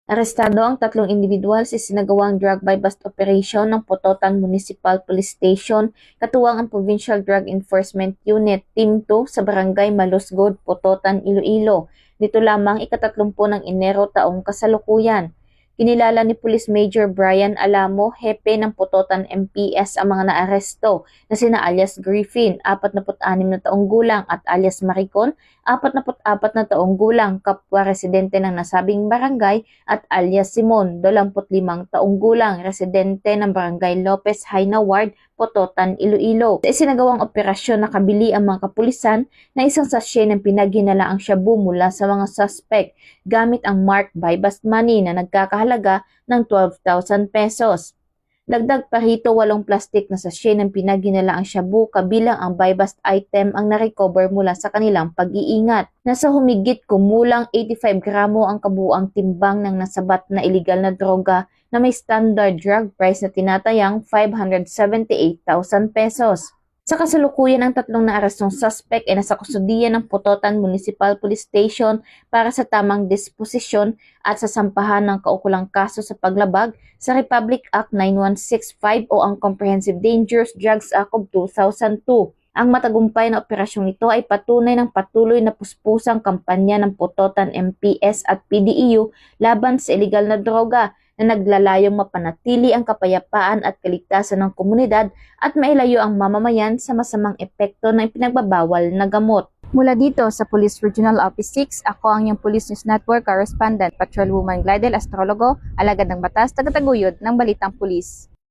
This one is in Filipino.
Arestado ang tatlong individual sa sinagawang drug buy bust operation ng Pototan Municipal Police Station, katuwang ang Provincial Drug Enforcement Unit Team 2 sa Barangay Malusgod, Pototan, Iloilo. Dito lamang ika-30 ng Enero taong kasalukuyan. Kinilala ni Police Major Brian Alamo, hepe ng Pototan MPS ang mga naaresto na sina alias Griffin, 46 na taong gulang at alias Maricon, 44 na taong gulang, kapwa residente ng nasabing barangay, at alias Simon, 25 taong gulang, residente ng Barangay Lopez Haina Ward, Pototan, Iloilo. Sa isinagawang operasyon nakabili ang mga kapulisan na isang sachet ng pinaghinalaang shabu mula sa mga suspect gamit ang marked buy bust money na nagkakahalaga ng 12,000 pesos. Dagdag pa rito 8 plastic na sachet ng pinaghinalaang shabu kabilang ang buy bust item ang narecover mula sa kanilang pag-iingat. Nasa humigit kumulang 85 gramo ang kabuuang timbang ng nasabat na iligal na droga na may standard drug price na tinatayang 578,000 pesos. Sa kasalukuyan, ang tatlong naarestong suspect ay nasa kustudiya ng Pototan Municipal Police Station para sa tamang disposisyon at sasampahan ng kaukulang kaso sa paglabag sa Republic Act 9165 o ang Comprehensive Dangerous Drugs Act of 2002. Ang matagumpay na operasyong ito ay patunay ng patuloy na puspusang kampanya ng Pototan MPS at PDEU laban sa iligal na droga na naglalayong mapanatili ang kapayapaan at kaligtasan ng komunidad at mailayo ang mamamayan sa masamang epekto ng ipinagbabawal na gamot. Mula dito sa Police Regional Office 6, ako ang iyong Police News Network Correspondent, Patrolwoman Glidel Astrologo, alagad ng batas, tagataguyod ng Balitang Pulis.